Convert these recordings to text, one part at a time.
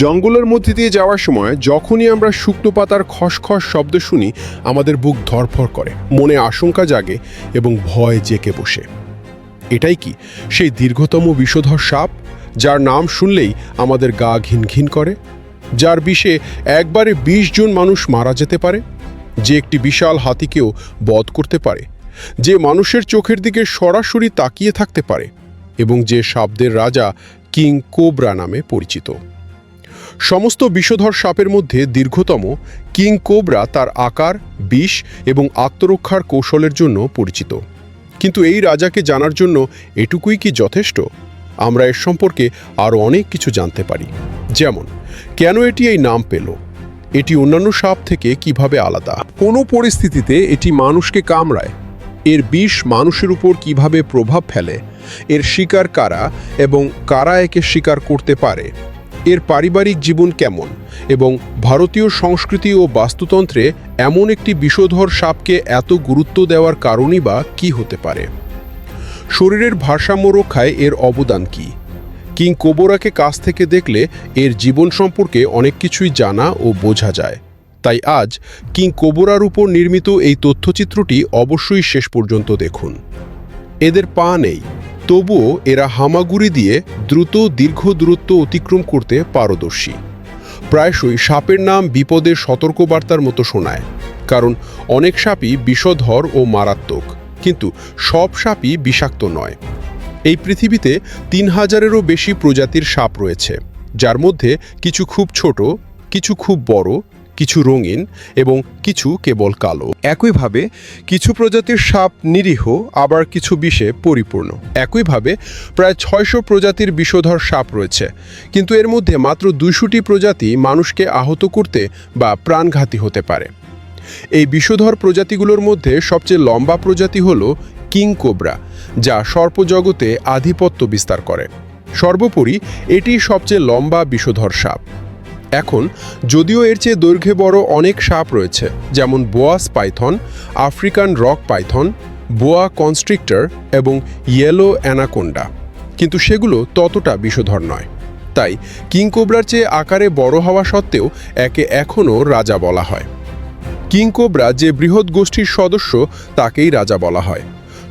জঙ্গলের মধ্যে দিয়ে যাওয়ার সময় যখনই আমরা শুকনো পাতার খসখস শব্দ শুনি, আমাদের বুক ধড়ফড় করে, মনে আশঙ্কা জাগে এবং ভয় জেঁকে বসে। এটাই কি সেই দীর্ঘতম বিষধর সাপ, যার নাম শুনলেই আমাদের গা ঘিনঘিন করে, যার বিষে একবারে ২০ জন মানুষ মারা যেতে পারে, যে একটি বিশাল হাতিকেও বধ করতে পারে, যে মানুষের চোখের দিকে সরাসরি তাকিয়ে থাকতে পারে এবং যে সাপদের রাজা কিং কোবরা নামে পরিচিত। সমস্ত বিষধর সাপের মধ্যে দীর্ঘতম কিং কোবরা তার আকার, বিষ এবং আত্মরক্ষার কৌশলের জন্য পরিচিত। কিন্তু এই রাজাকে জানার জন্য এটুকুই কি যথেষ্ট? আমরা এর সম্পর্কে আরও অনেক কিছু জানতে পারি, যেমন কেন এটি এই নাম পেল, এটি অন্যান্য সাপ থেকে কিভাবে আলাদা, কোনো পরিস্থিতিতে এটি মানুষকে কামড়ায়, এর বিষ মানুষের উপর কিভাবে প্রভাব ফেলে, এর শিকার কারা এবং কারা একে শিকার করতে পারে, এর পারিবারিক জীবন কেমন, এবং ভারতীয় সংস্কৃতি ও বাস্তুতন্ত্রে এমন একটি বিষধর সাপকে এত গুরুত্ব দেওয়ার কারণই বা কী হতে পারে। শরীরের ভারসাম্য রক্ষায় এর অবদান কী? কিং কোবরাকে কাছ থেকে দেখলে এর জীবন সম্পর্কে অনেক কিছুই জানা ও বোঝা যায়। তাই আজ কিং কোবরার উপর নির্মিত এই তথ্যচিত্রটি অবশ্যই শেষ পর্যন্ত দেখুন। এদের পা নেই, তবুও এরা হামাগুড়ি দিয়ে দ্রুত দীর্ঘ দূরত্ব অতিক্রম করতে পারদর্শী। প্রায়শই সাপের নাম বিপদের সতর্কবার্তার মতো শোনায়, কারণ অনেক সাপই বিষধর ও মারাত্মক, কিন্তু সব সাপই বিষাক্ত নয়। এই পৃথিবীতে ৩,০০০-এরও বেশি প্রজাতির সাপ রয়েছে, যার মধ্যে কিছু খুব ছোট, কিছু খুব বড়, কিছু রঙিন এবং কিছু কেবল কালো। একইভাবে কিছু প্রজাতির সাপ নিরীহ, আবার কিছু বিষে পরিপূর্ণ। একইভাবে প্রায় ৬০০ প্রজাতির বিষধর সাপ রয়েছে, কিন্তু এর মধ্যে মাত্র ২০০টি প্রজাতি মানুষকে আহত করতে বা প্রাণঘাতী হতে পারে। এই বিষধর প্রজাতিগুলোর মধ্যে সবচেয়ে লম্বা প্রজাতি হল কিং কোবরা, যা সর্পজগতে আধিপত্য বিস্তার করে। সর্বোপরি এটি সবচেয়ে লম্বা বিষধর সাপ। এখন যদিও এর চেয়ে দৈর্ঘ্যে বড় অনেক সাপ রয়েছে, যেমন boa python, African rock python, boa constrictor এবং ইয়েলো অ্যানাকোন্ডা, কিন্তু সেগুলো ততটা বিষধর নয়। তাই কিং কোবরার চেয়ে আকারে বড় হওয়া সত্ত্বেও একে এখনও রাজা বলা হয়। কিং কোবরা যে বৃহৎ গোষ্ঠীর সদস্য, তাকেই রাজা বলা হয়।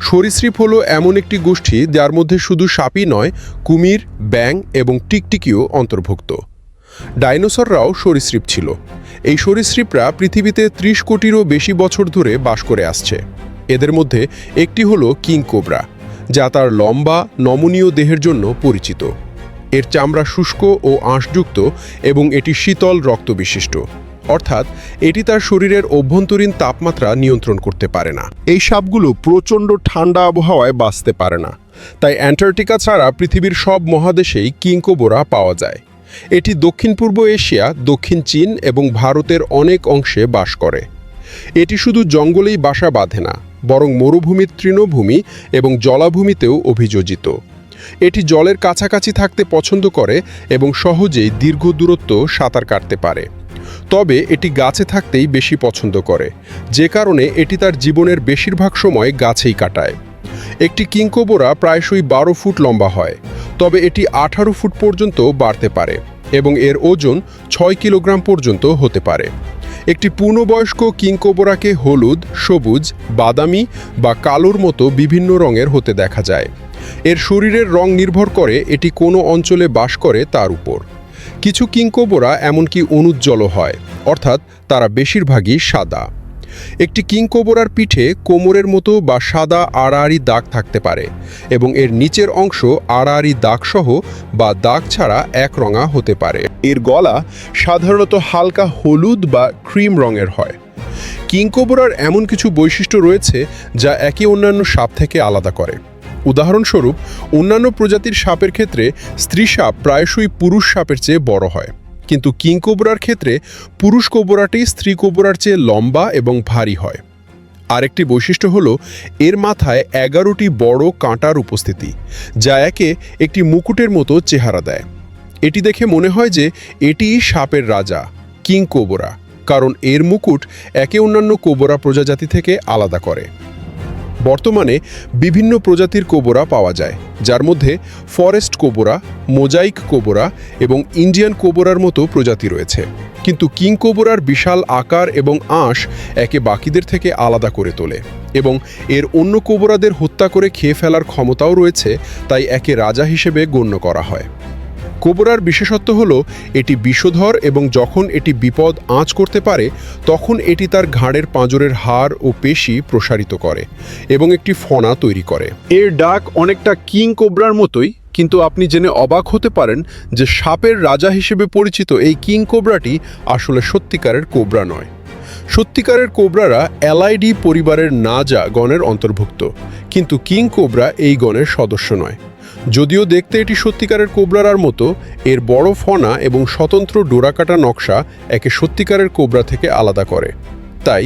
সরীসৃপ হলো এমন একটি গোষ্ঠী যার মধ্যে শুধু সাপই নয়, কুমির, ব্যাঙ এবং টিকটিকিও অন্তর্ভুক্ত। ডাইনোসররাও সরীসৃপ ছিল। এই সরীসৃপরা পৃথিবীতে ৩০ কোটিরও বেশি বছর ধরে বাস করে আসছে। এদের মধ্যে একটি হলো কিং কোবরা, যা তার লম্বা, নমনীয় দেহের জন্য পরিচিত। এর চামড়া শুষ্ক ও আঁশযুক্ত এবং এটি শীতল রক্ত বিশিষ্ট, অর্থাৎ এটি তার শরীরের অভ্যন্তরীণ তাপমাত্রা নিয়ন্ত্রণ করতে পারে না। এই সাপগুলো প্রচণ্ড ঠান্ডা আবহাওয়ায় বাঁচতে পারে না, তাই অ্যান্টার্কটিকা ছাড়া পৃথিবীর সব মহাদেশেই কিং কোবরা পাওয়া যায়। এটি দক্ষিণ পূর্ব এশিয়া, দক্ষিণ চীন এবং ভারতের অনেক অংশে বাস করে। এটি শুধু জঙ্গলেই বাসা বাঁধে না, বরং মরুভূমির তৃণভূমি এবং জলাভূমিতেও অভিযোজিত। এটি জলের কাছাকাছি থাকতে পছন্দ করে এবং সহজেই দীর্ঘ দূরত্ব সাঁতার কাটতে পারে। তবে এটি গাছে থাকতেই বেশি পছন্দ করে, যে কারণে এটি তার জীবনের বেশিরভাগ সময় গাছেই কাটায়। একটি কিং কোবরা প্রায়শই ১২ ফুট লম্বা হয়, তবে এটি ১৮ ফুট পর্যন্ত বাড়তে পারে এবং এর ওজন ৬ কিলোগ্রাম পর্যন্ত হতে পারে। একটি পূর্ণবয়স্ক কিং কোবরাকে হলুদ, সবুজ, বাদামি বা কালোর মতো বিভিন্ন রঙের হতে দেখা যায়। এর শরীরের রং নির্ভর করে এটি কোন অঞ্চলে বাস করে তার উপর। কিছু কিং কোবরা এমনকি অনুজ্জ্বল হয়, অর্থাৎ তারা বেশিরভাগই সাদা। একটি কিং কোবরার পিঠে কোমরের মতো বা সাদা আড়াআড়ি দাগ থাকতে পারে এবং এর নিচের অংশ আড়াআড়ি দাগসহ বা দাগ ছাড়া একরঙা হতে পারে। এর গলা সাধারণত হালকা হলুদ বা ক্রিম রঙের হয়। কিং কোবরার এমন কিছু বৈশিষ্ট্য রয়েছে যা একে অন্যান্য সাপ থেকে আলাদা করে। উদাহরণস্বরূপ, অন্যান্য প্রজাতির সাপের ক্ষেত্রে স্ত্রী সাপ প্রায়শই পুরুষ সাপের চেয়ে বড় হয়, কিন্তু কিং কোবরার ক্ষেত্রে পুরুষ কোবরাটি স্ত্রী কোবরার চেয়ে লম্বা এবং ভারী হয়। আরেকটি বৈশিষ্ট্য হলো এর মাথায় ১১টি বড় কাঁটার উপস্থিতি, যা একে একটি মুকুটের মতো চেহারা দেয়। এটি দেখে মনে হয় যে এটিই সাপের রাজা, কিং কোবরা, কারণ এর মুকুট একে অন্যান্য কোবরা প্রজাতি থেকে আলাদা করে। বর্তমানে বিভিন্ন প্রজাতির কোবরা পাওয়া যায়, যার মধ্যে ফরেস্ট কোবরা, মোজাইক কোবরা এবং ইন্ডিয়ান কোবরার মতো প্রজাতি রয়েছে। কিন্তু কিং কোবরার বিশাল আকার এবং আঁশ একে বাকিদের থেকে আলাদা করে তোলে এবং এর অন্য কোবরাদের হত্যা করে খেয়ে ফেলার ক্ষমতাও রয়েছে, তাই একে রাজা হিসেবে গণ্য করা হয়। কোবরার বিশেষত্ব হল এটি বিষধর এবং যখন এটি বিপদ আঁচ করতে পারে তখন এটি তার ঘাড়ের পাঁজরের হাড় ও পেশি প্রসারিত করে এবং একটি ফণা তৈরি করে। এর ডাক অনেকটা কিং কোবরার মতোই, কিন্তু আপনি জেনে অবাক হতে পারেন যে সাপের রাজা হিসেবে পরিচিত এই কিং কোবরাটি আসলে সত্যিকারের কোবরা নয়। সত্যিকারের কোবরারা এলাইডি পরিবারের নাজা গণের অন্তর্ভুক্ত, কিন্তু কিং কোবরা এই গণের সদস্য নয়। যদিও দেখতে এটি সত্যিকারের কোবরার মতো, এর বড় ফণা এবং স্বতন্ত্র ডোরাকাটা নকশা একে সত্যিকারের কোবরা থেকে আলাদা করে। তাই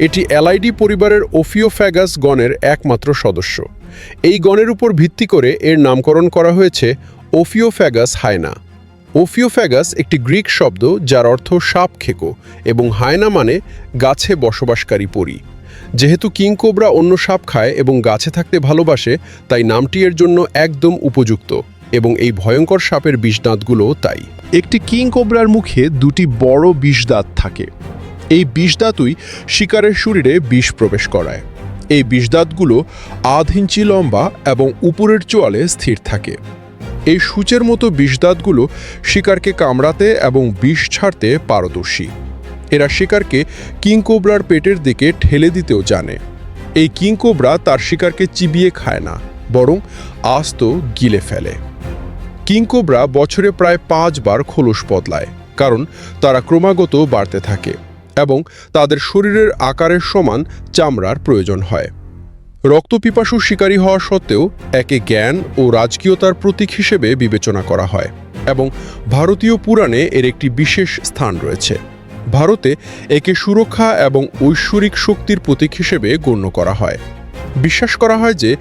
এটি এলাইডি পরিবারের ওফিওফ্যাগাস গণের একমাত্র সদস্য। এই গণের উপর ভিত্তি করে এর নামকরণ করা হয়েছে ওফিওফ্যাগাস হায়না। ওফিওফ্যাগাস একটি গ্রিক শব্দ যার অর্থ সাপ খেকো এবং হায়না মানে গাছে বসবাসকারী পরী। যেহেতু কিং কোবরা অন্য সাপ খায় এবং গাছে থাকতে ভালোবাসে, তাই নামটি এর জন্য একদম উপযুক্ত এবং এই ভয়ঙ্কর সাপের বিষদাঁতগুলোও তাই। একটি কিং কোবরার মুখে দুটি বড় বিষদাঁত থাকে। এই বিষদাঁতই শিকারের শরীরে বিষ প্রবেশ করায়। এই বিষদাঁতগুলো 1/2 ইঞ্চি লম্বা এবং উপরের চোয়ালে স্থির থাকে। এই সূচের মতো বিষদাঁতগুলো শিকারকে কামড়াতে এবং বিষ ছাড়তে পারদর্শী। এরা শিকারকে কিং কোবরার পেটের দিকে ঠেলে দিতেও জানে। এই কিং কোবরা তার শিকারকে চিবিয়ে খায় না, বরং আস্ত গিলে ফেলে। কিং কোবরা বছরে প্রায় 5 বার খোলস বদলায়, কারণ তারা ক্রমাগত বাড়তে থাকে এবং তাদের শরীরের আকারের সমান চামড়ার প্রয়োজন হয়। রক্তপিপাসু শিকারী হওয়া সত্ত্বেও একে জ্ঞান ও রাজকীয়তার প্রতীক হিসেবে বিবেচনা করা হয় এবং ভারতীয় পুরাণে এর একটি বিশেষ স্থান রয়েছে। ভারতে একে সুরক্ষা এবং ঐশ্বরিক শক্তির প্রতীক হিসেবে গণ্য করা হয়। বিশ্বাস করা হয় যে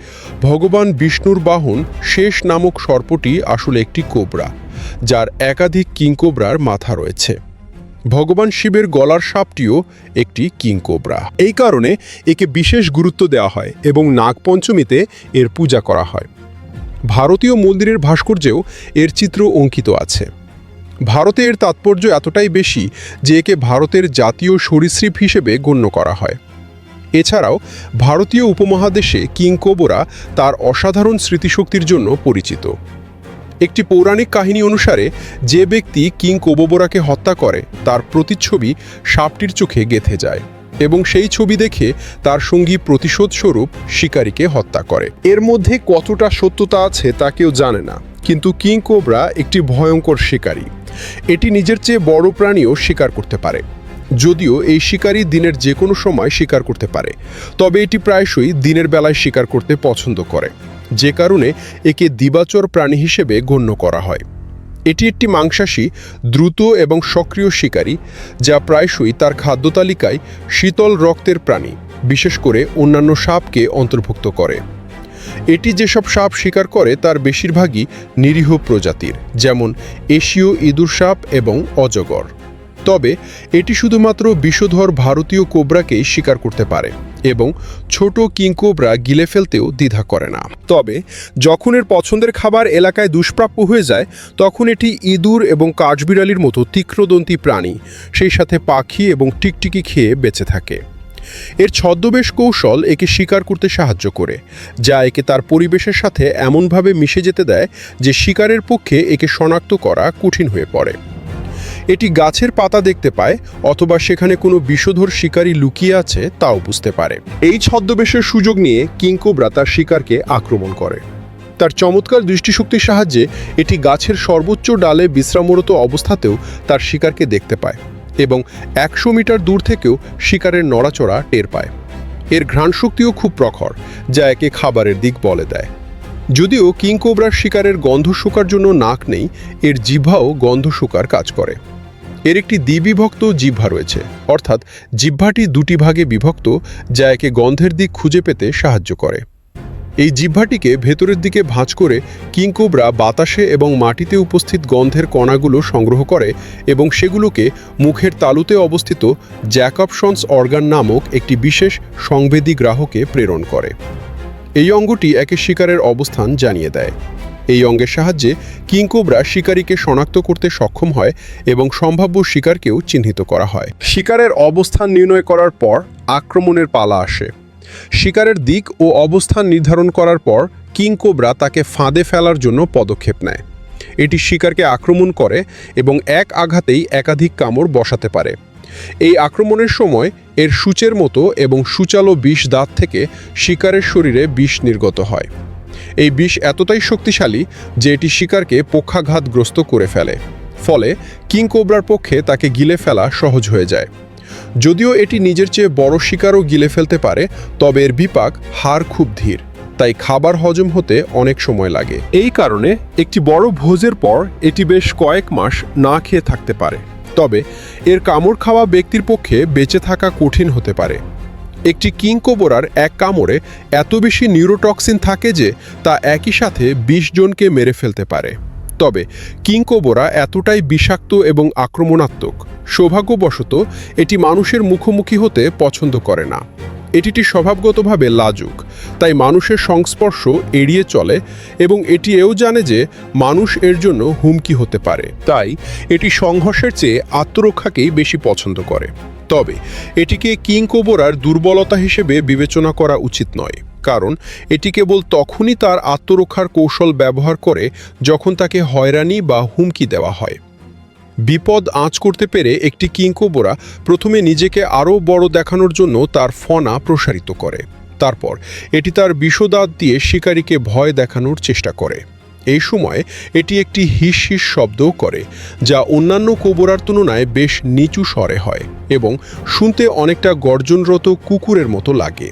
ভগবান বিষ্ণুর বাহন শেষ নামক সর্পটি আসলে একটি কোবরা, যার একাধিক কিং কোবরার মাথা রয়েছে। ভগবান শিবের গলার সাপটিও একটি কিং কোবরা। এই কারণে একে বিশেষ গুরুত্ব দেওয়া হয় এবং নাগপঞ্চমীতে এর পূজা করা হয়। ভারতীয় মন্দিরের ভাস্কর্যেও এর চিত্র অঙ্কিত আছে। ভারতে এর তাৎপর্য এতটাই বেশি যে একে ভারতের জাতীয় সরীসৃপ হিসেবে গণ্য করা হয়। এছাড়াও ভারতীয় উপমহাদেশে কিং কোবরা তার অসাধারণ স্মৃতিশক্তির জন্য পরিচিত। একটি পৌরাণিক কাহিনী অনুসারে যে ব্যক্তি কিং কোবরাকে হত্যা করে তার প্রতিচ্ছবি সাপটির চোখে গেঁথে যায় এবং সেই ছবি দেখে তার সঙ্গী প্রতিশোধ স্বরূপ শিকারীকে হত্যা করে। এর মধ্যে কতটা সত্যতা আছে তা কেউ জানে না, কিন্তু কিং কোবরা একটি ভয়ঙ্কর শিকারী। এটি নিজের চেয়ে বড় প্রাণীও শিকার করতে পারে। যদিও এই শিকারী দিনের যে কোনো সময় শিকার করতে পারে, তবে এটি প্রায়শই দিনের বেলায় শিকার করতে পছন্দ করে, যে কারণে একে দিবাচর প্রাণী হিসেবে গণ্য করা হয়। এটি একটি মাংসাশী, দ্রুত এবং সক্রিয় শিকারী, যা প্রায়শই তার খাদ্য তালিকায় শীতল রক্তের প্রাণী, বিশেষ করে অন্যান্য সাপকে অন্তর্ভুক্ত করে। এটি যেসব সাপ শিকার করে তার বেশিরভাগই নিরীহ প্রজাতির, যেমন এশীয় ইঁদুর সাপ এবং অজগর। তবে এটি শুধুমাত্র বিষধর ভারতীয় কোবরাকেই শিকার করতে পারে এবং ছোট কিং কোবরা গিলে ফেলতেও দ্বিধা করে না। তবে যখন এর পছন্দের খাবার এলাকায় দুষ্প্রাপ্য হয়ে যায়, তখন এটি ইঁদুর এবং কাঠবিড়ালির মতো তীক্ষ্ণদন্তী প্রাণী, সেই সাথে পাখি এবং টিকটিকি খেয়ে বেঁচে থাকে। এর ছদ্মবেশ কৌশল একে শিকার করতে সাহায্য করে, যা একে তার পরিবেশের সাথে এমনভাবে মিশে যেতে দেয় যে শিকারের পক্ষে একে শনাক্ত করা কঠিন হয়ে পড়ে। এটি গাছের পাতা দেখতে পায় অথবা সেখানে কোনো বিষধর শিকারী লুকিয়ে আছে তাও বুঝতে পারে। এই ছদ্মবেশের সুযোগ নিয়ে কিং কোবরা তার শিকারকে আক্রমণ করে। তার চমৎকার দৃষ্টিশক্তির সাহায্যে এটি গাছের সর্বোচ্চ ডালে বিশ্রামরত অবস্থাতেও তার শিকারকে দেখতে পায় এবং 100 মিটার দূর থেকেও শিকারের নড়াচড়া টের পায়। এর ঘ্রাণশক্তিও খুব প্রখর, যা একে খাবারের দিক বলে দেয়। যদিও কিং কোবরার শিকারের গন্ধ শোকার জন্য নাক নেই, এর জিহ্বাও গন্ধ শোকার কাজ করে। এর একটি দ্বিবিভক্ত জিহ্বা রয়েছে, অর্থাৎ জিহ্বাটি 2টি ভাগে বিভক্ত, যা একে গন্ধের দিক খুঁজে পেতে সাহায্য করে। এই জিহ্বাটিকে ভেতরের দিকে ভাঁজ করে কিং কোবরা বাতাসে এবং মাটিতে উপস্থিত গন্ধের কণাগুলো সংগ্রহ করে এবং সেগুলোকে মুখের তালুতে অবস্থিত জ্যাকবসন্স অর্গান নামক একটি বিশেষ সংবেদী গ্রাহকে প্রেরণ করে। এই অঙ্গটি একে শিকারের অবস্থান জানিয়ে দেয়। এই অঙ্গের সাহায্যে কিংকোবরা শিকারীকে শনাক্ত করতে সক্ষম হয় এবং সম্ভাব্য শিকারকেও চিহ্নিত করা হয়। শিকারের অবস্থান নির্ণয় করার পর আক্রমণের পালা আসে। শিকারের দিক ও অবস্থান নির্ধারণ করার পর কিংকোবরা তাকে ফাঁদে ফেলার জন্য পদক্ষেপ নেয়। এটি শিকারকে আক্রমণ করে এবং এক আঘাতেই একাধিক কামড় বসাতে পারে। এই আক্রমণের সময় এর সূচের মতো এবং সূচালো বিষ দাঁত থেকে শিকারের শরীরে বিষ নির্গত হয়। এই বিষ এতটাই শক্তিশালী যে এটি শিকারকে পক্ষাঘাতগ্রস্ত করে ফেলে, ফলে কিংকোবরার পক্ষে তাকে গিলে ফেলা সহজ হয়ে যায়। যদিও এটি নিজের চেয়ে বড় শিকারও গিলে ফেলতে পারে, তবে এর বিপাক হাড় খুব ধীর, তাই খাবার হজম হতে অনেক সময় লাগে। এই কারণে একটি বড় ভোজের পর এটি বেশ কয়েক মাস না খেয়ে থাকতে পারে। তবে এর কামড় খাওয়া ব্যক্তির পক্ষে বেঁচে থাকা কঠিন হতে পারে। একটি কিংকোবরার এক কামড়ে এত বেশি নিউরোটক্সিন থাকে যে তা একই সাথে ২০ জনকে মেরে ফেলতে পারে। তবে কিংকোবরা এতটাই বিষাক্ত এবং আক্রমণাত্মক, সৌভাগ্যবশত এটি মানুষের মুখোমুখি হতে পছন্দ করে না। এটি স্বভাবগতভাবে লাজুক, তাই মানুষের সংস্পর্শ এড়িয়ে চলে এবং এটি এও জানে যে মানুষ এর জন্য হুমকি হতে পারে। তাই এটি সংঘর্ষের চেয়ে আত্মরক্ষাকেই বেশি পছন্দ করে। তবে এটিকে কিংকোবরার দুর্বলতা হিসেবে বিবেচনা করা উচিত নয়, কারণ এটি কেবল তখনই তার আত্মরক্ষার কৌশল ব্যবহার করে যখন তাকে হয়রানি বা হুমকি দেওয়া হয়। বিপদ আঁচ করতে পেরে একটি কিংকোবরা প্রথমে নিজেকে আরও বড় দেখানোর জন্য তার ফনা প্রসারিত করে। তারপর এটি তার বিষদাঁত দিয়ে শিকারীকে ভয় দেখানোর চেষ্টা করে। এই সময় এটি একটি হিস হিস শব্দও করে, যা অন্যান্য কোবরার তুলনায় বেশ নিচু স্বরে হয় এবং শুনতে অনেকটা গর্জনরত কুকুরের মতো লাগে।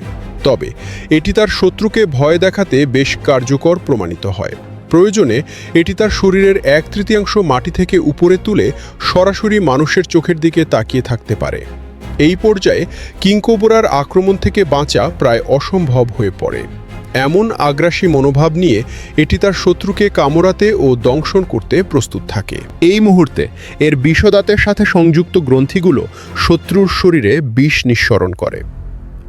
তবে এটি তার শত্রুকে ভয় দেখাতে বেশ কার্যকর প্রমাণিত হয়। প্রয়োজনে এটি তার শরীরের 1/3 মাটি থেকে উপরে তুলে সরাসরি মানুষের চোখের দিকে তাকিয়ে থাকতে পারে। এই পর্যায়ে কিংকোবরার আক্রমণ থেকে বাঁচা প্রায় অসম্ভব হয়ে পড়ে। এমন আগ্রাসী মনোভাব নিয়ে এটি তার শত্রুকে কামড়াতে ও দংশন করতে প্রস্তুত থাকে। এই মুহূর্তে এর বিষদাঁতের সাথে সংযুক্ত গ্রন্থিগুলো শত্রুর শরীরে বিষ নিঃসরণ করে।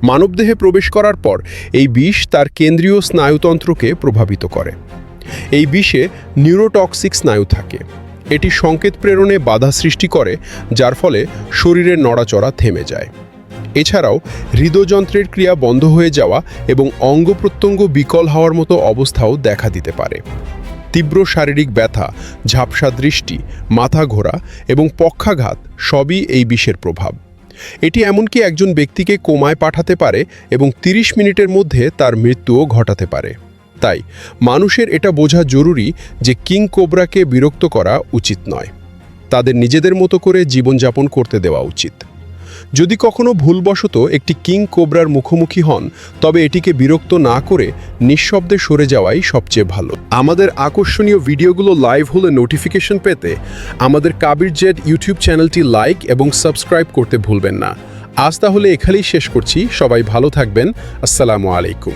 মানবদেহে প্রবেশ করার পর এই বিষ তার কেন্দ্রীয় স্নায়ুতন্ত্রকে প্রভাবিত করে। এই বিষে নিউরোটক্সিক স্নায়ু থাকে। এটি সংকেত প্রেরণে বাধা সৃষ্টি করে, যার ফলে শরীরের নড়াচড়া থেমে যায়। এছাড়াও হৃদযন্ত্রের ক্রিয়া বন্ধ হয়ে যাওয়া এবং অঙ্গ প্রত্যঙ্গ বিকল হওয়ার মতো অবস্থাও দেখা দিতে পারে। তীব্র শারীরিক ব্যথা, ঝাপসা দৃষ্টি, মাথা ঘোরা এবং পক্ষাঘাত সবই এই বিষের প্রভাব। এটি এমনকি একজন ব্যক্তিকে কোমায় পাঠাতে পারে এবং 30 মিনিটের মধ্যে তার মৃত্যুও ঘটাতে পারে। তাই মানুষের এটা বোঝা জরুরি যে কিংকোবরাকে বিরক্ত করা উচিত নয়। তাদের নিজেদের মতো করে জীবনযাপন করতে দেওয়া উচিত। যদি কখনো ভুলবশত একটি কিংকোবরার মুখোমুখি হন, তবে এটিকে বিরক্ত না করে নিঃশব্দে সরে যাওয়াই সবচেয়ে ভালো। আমাদের আকর্ষণীয় ভিডিওগুলো লাইভ হলে নোটিফিকেশন পেতে আমাদের কাবির জেড ইউটিউব চ্যানেলটি লাইক এবং সাবস্ক্রাইব করতে ভুলবেন না। আজ তাহলে এখানেই শেষ করছি। সবাই ভালো থাকবেন। আসসালামু আলাইকুম।